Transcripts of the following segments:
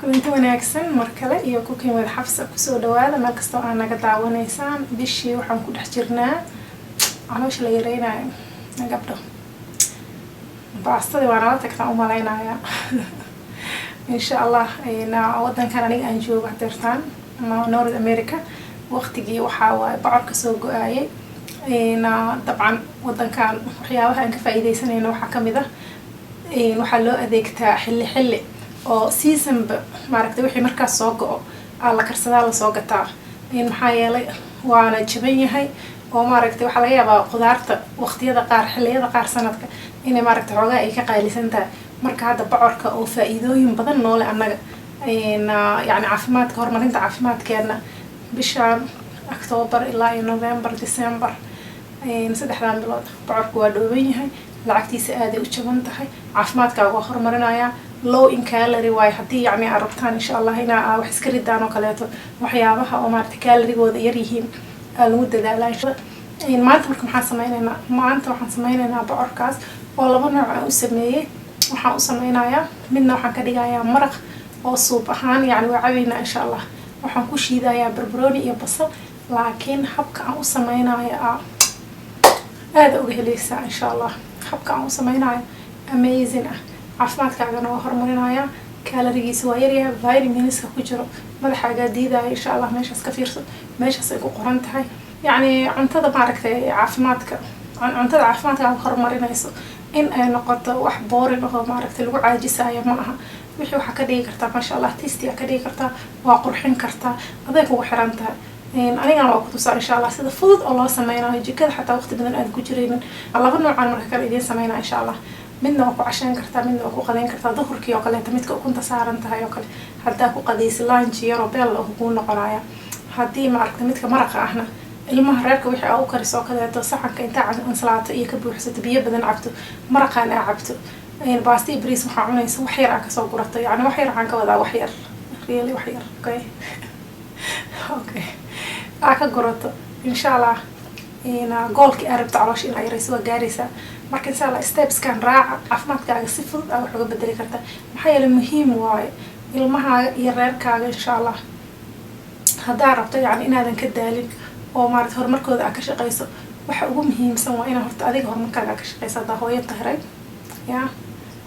كنت wanaagsan mar kale iyo ku kiimada xafsa ku soo dhawaada meel kasta oo aan naga daawanaysaan bishii waxaan ku dhex jirnaa caloosha la yareynayo gabdho baastada waan la tagtaa u malaynayaa insha Allah wadankan aniga aan joogo haddeertaan North America waqtigii waxa waay bocorka soo go'ayay dabcan wadankan waxyaabaha aan ka faa'iideysanayno waxa kamid ah waxa loo adeegtaa xilli oo season maaragtay wixii markaas soo go'o la karsadaa la soo gataa maxaa yeelay waana jaban yahay oo maaragtay waxa laga yaabaa qudaarta waqtiyada qaar xilliyada qaar sanadka inay maaragtay xoogaa ay ka qaalisan tahay marka hadda bocorka oo faa'iidooyin badan noole annaga yani caafimaadka horumarinta caafimaadkeena bishaan October ilaa November December saddexdan bilood bocorku waa dhooban yahay lacagtiisa aad ay u jaban tahay caafimaadkaaga waa horumarinaya low in calorie way hadii yani arabtaan insha Allah ina wax iska ridaan oo kaleeto waxyaabaha oo maartay calorie-gooda yar yihiin lagu dadaalaa maanta marka waxaan sameynaynaa bocorkaas oo laba nooc ah u sameeyay waxaan u sameynayaa midna waxaan ka dhigayaa maraq oo suub ahaan yani waa cabayna insha Allah waxaan ku shiidayaa barbarooni iyo basal laakiin habka aan u sameynayo aad uga helaysaa insha Allah habka aan u sameynayo amazing ah caafimaadkaagana waa horumarinaya calorie-giisa waa yaryahay vitaminska ku jiro madaxaaga diidaya insha Allah meeshaas ka fiirso meeshaas ay ku qoran tahay yani cuntada maaragtay caafimaadka horumarinayso in ay noqoto wax boring oo maaragtay lagu caajisayo ma aha wixii waxa ka dhigi kartaa masha Allah tasty ka dhigi kartaa waa qurxin kartaa aday kugu xiran tahay anigana waa ku tusaa insha Allah sida fudud oo loo sameynayo jikada xataa waqti badan aad ku jireen laba nooc aan marka kale idin sameynaa insha Allah midna waa ku cashan kartaa midna waa ku qadeyn kartaa duhurkii oo kale midka ukunta saaran tahay oo kale hadaa ku qadaysi lunch yaro beel oo ku noqonaya hadii maaragtay midka maraqa ahna ilmaha reerka wixii uu kariso kaleeto saxanka inta ansalaato iyo ka buuxsato biyo badan cabto maraqan ay cabto baasti bariis waxa cunaysa wax yar ka soo gurato yani wax yar aan ka wadaa wax yar really wax yar okay ka gurato insha Allah goolki arabta caloosh in ay yarayso waa gaaraysa marka insha Allah steps kan raaca caafimaadkaaga si fudud wax uga bedeli kartaa maxaa yeelay muhiim waaye ilmaha iyo reerkaaga insha Allah hadaa rabto yani inaadan ka daalin oo maaragtay horumarkooda ka shaqeyso waxa ugu muhiimsan waa inaad horta adiga horumarkaaga ka shaqeyso hadaa hooyo tahay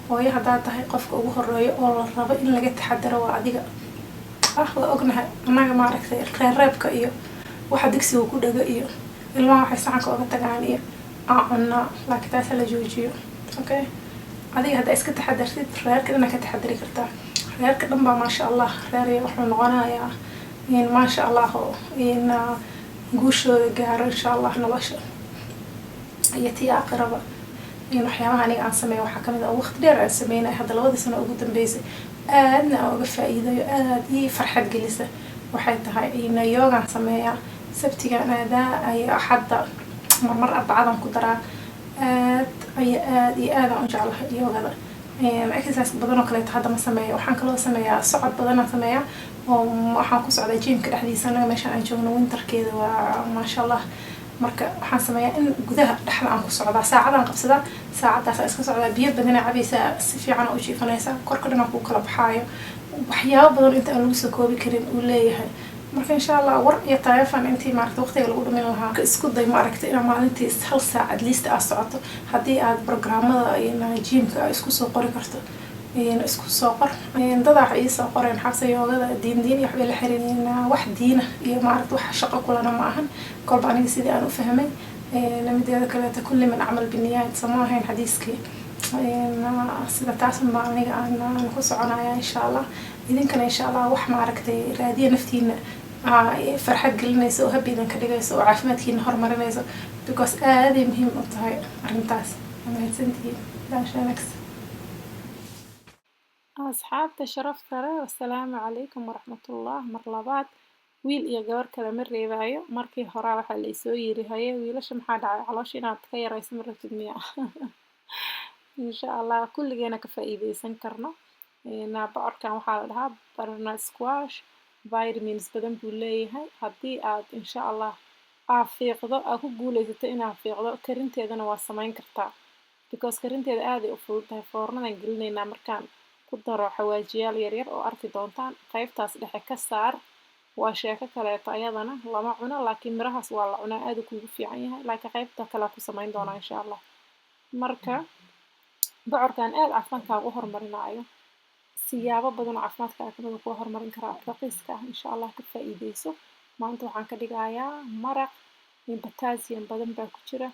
hooyo hadaa tahay qofka ugu horeeyo oo la rabo in laga taxadaro waa adiga waa ognahay annaga maaragtay reebka iyo waxa digsiga ku dhaga iyo ilmaha waxay saxanka uga tagaan iyo cunna laakiin taas la joojiyo okay adiga hadaa iska taxadartid reerka dhan ka taxadari kartaa reerka dhan baa maasha Allah reer wuxuu noqonayaa maasha Allah guushooda gaaro insha Allah nolosha iyo tii aakhiraba waxyaabaha aniga aan sameeyo waxa kamid ah waqti dheer aan sameeyay hadda labadii sano ugu dambeysay aadna uga faa'iidayo aad ii farxad gelisa waxay tahay in yoga sameeyaa sabtiga aadaa ay axadda marmar arbacada ku daraa aad aan u jeclahay yogada exercise badan oo kale hadda ma sameeyo waxaan kaloo sameeyaa socod badan aan sameeyaa oo waxaan ku socdaa gymka dhexdiisa meesha aan joogno winterkeeda waa maasha Allah marka waxaan sameeyaa in gudaha dhexda aan ku socdaa saacadaan qabsadaa saacadaas iska socdaa biyo badan cabaysaa si fiican u jiifanaysaa korka dhan ku kala baxaayo waxyaabo badan inta aan lagu soo koobi karin uu leeyahay marka insha Allah war iyo telefoon intii maaragtay waqtiga lagu dhumin lahaa isku day maaragtay in maalintii hal saac at least aad socoto hadii aad programmada iyo gymka isku soo qori karto isku soo qor dad ay soo qoreen xabsa yoogada diin iyo wax la xiriirina wax diina iyo maaragtay wax shaqo kulana ma ahan kolba aniga sidii aan u fahmay namideeda kale ta kulli man amal biniyat samahayn hadiiskii sida taas ma aniga aan ku soconaya insha Allah idinkana insha Allah wax maaragtay raadiye naftiina farxad gelinayso oo habiidan ka dhigayso oo caafimaadkiina horumarinayso because aad ay muhiim u tahay arintaas mahadsantihiin daashanax asxaabta sharafta leh assalaamu calaykum waraxmatullaah mar labaad wiil iyo gabar kale ma reebayo markii hore waxa la soo yiri haye wiilasha maxaa dhacay caloosh inaad ka yarayso martid miya insha Allah kulligeena ka faa'iideysan karno bocorkan waxaa la dhahaa banana squash vitamins badan buu leeyahay hadii aad insha Allah fiiqdo aad ku guulaysato inaad fiiqdo karinteedana waa sameyn kartaa because karinteeda aad ay u fudud tahay foornadan gelinaynaa markaan ku daro xawaajiyaal yaryar oo arki doontaan. Qaybtaas dhexe ka saar. Waa sheeko kaleeto ayadana lama cuno laakiin mirahaas waa la cunaa aad kuugu fiican yahay laakiin qaybta kale ku samayn doonaa insha Allah. Marka bocorkan aad caafimaadkaaga u horumarinayo siyaabo badan oo caafimaadkaaga kamid ku horumarin karaa raqiiska ah insha Allah ka faa'iideyso. Maanta waxaan ka dhigayaa maraq potassium badan baa ku jira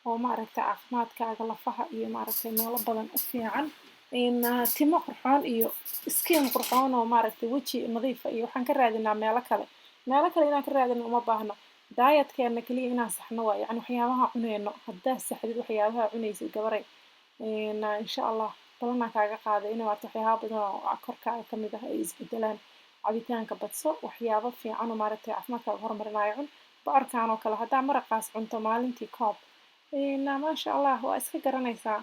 oo maaragtay caafimaadkaaga lafaha iyo maaragtay meelo badan u fiican. Timo qurxoon iyo skin qurxoon oo maaragtay weji nadiif ah iyo waxaan ka raadinaa meelo kale inaan ka raadino uma baahno. Dietkeena kaliya inaan saxno waa yacni waxyaabaha cuneyno haddaa saxdid waxyaabaha cunaysid gabaray insha Allah balanaan kaaga qaaday inay maaragtay waxyaabo badan oo korkaaga ka mid ah ay isbedelaan. Cabitaanka badso waxyaabo fiican oo maaragtay caafimaadkaaga horumarinayo cun. Bocorkan oo kale haddaa maraqaas cunto maalintii koob maasha Allah waa iska garanaysaa.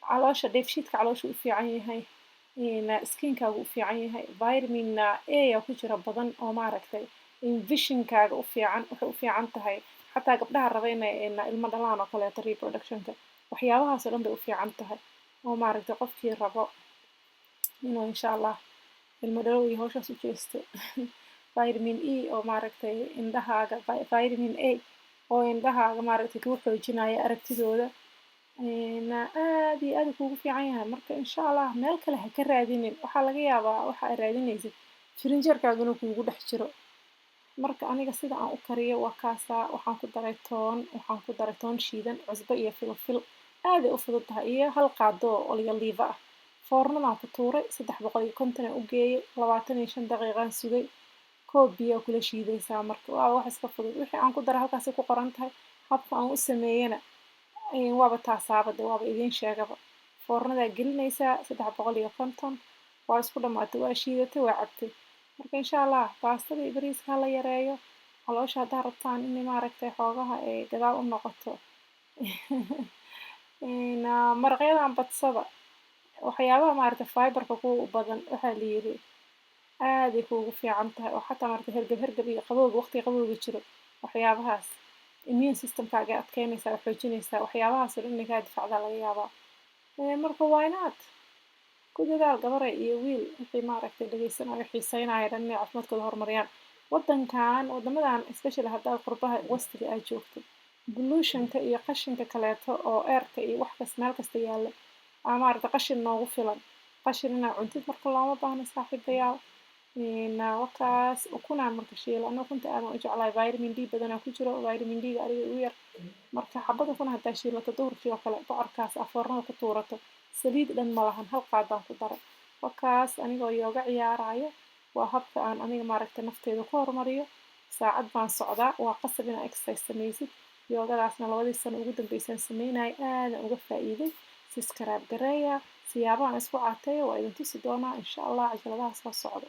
Caloosha dheefshiidka caloosha u fiican yahay. Skinkaaga u fiican yahay. Vitamin A ayaa ku jira badan oo maaragtay visionkaaga u fiican waxay u fiican tahay xataa gabdhaha raba inay ilmo dhalaan oo kaleeto reproductionka waxyaabahaas oo dhan bay u fiican tahay oo maaragtay qofkii rabo inuu insha Allah ilmo dhalo iyo hawshaas u jeesto. Vitamin E oo maaragtay indhahaaga vitamin A oo indhahaaga maaragtay kugu xoojinaya aragtidooda aad iyo aad kuugu fiican yahay. Marka insha Allah meel kale ha ka raadinin waxaa laga yaabaa waxa aad raadinaysid firinjeerkaaga inuu kuugu dhex jiro. Marka aniga sida aan u kariyo waa kaasaa waxaan ku daray toon shiidan cusbo iyo filfil aad ay u fududahay iyo hal qaado oo olive ah. Foornadaan ku tuuray 350 aan u geeyay 25 daqiiqaan sugay koob biyo kula shiidaysaa marka waa wax iska fudud wixii aan ku daray halkaas ku qoran tahay habka aan u sameeyana waaba taasaabada waaba idiin sheegaba. Foornadaa gelinaysaa 350 waa isku dhamaatay waa shiidatay waa cabtay. Marka insha Allah baastada iyo bariiska la yareeyo caloosha haddaa rabtaan in maaragtay xoogaha ay gadaal u noqoto. Maraqyadan badsada waxyaabaha maaragtay fiberka ku badan waxaa la yiri aad ay kuugu fiican tahay oo xataa maaragtay hergeb iyo qabowga waqtiga qabowga jiro waxyaabahaas immune systemkaaga adkeynaysaa xoojinaysaa waxyaabahaas oo dhan inay kaa difaacdaa laga yaabaa. Marka why not ku dadaal gabaray iyo wiil wixii maaragtay dhageysanayo xiiseynaya dhan inay caafimaadkooda horumariyaan. Wadamadan especially haddaa qurbaha wastiga aad joogto pollutionka iyo qashinka kaleeto oo airka iyo wax kasta meel kasta yaalla maaragtay qashin noogu filan qashin inaa cuntid marka looma baahno saaxiibayaal. Wakaas ukunaan marka shiila anoo ukunta aad u jeclahay vitamin D badan ku jiro vitamin D ga adiga ugu yar marka xabada ukun haddaa shiilato duhurkii oo kale bocorkaas foornada ku tuurato saliid dhan ma lahan hal qaadaan ku daray. Wakaas anigoo yooga ciyaarayo waa habka aan aniga maaragtay nafteeda ku horumariyo. Saacad baan socdaa waa qasab inaa exercise sameysid. Yoogadaasna 2 sano ugu dambeysay sameynay aad uga faa'iiday. Subscribe gareeya siyaabahan isku caatay waa idin tusi doonaa insha Allah cajaladaha soo socda.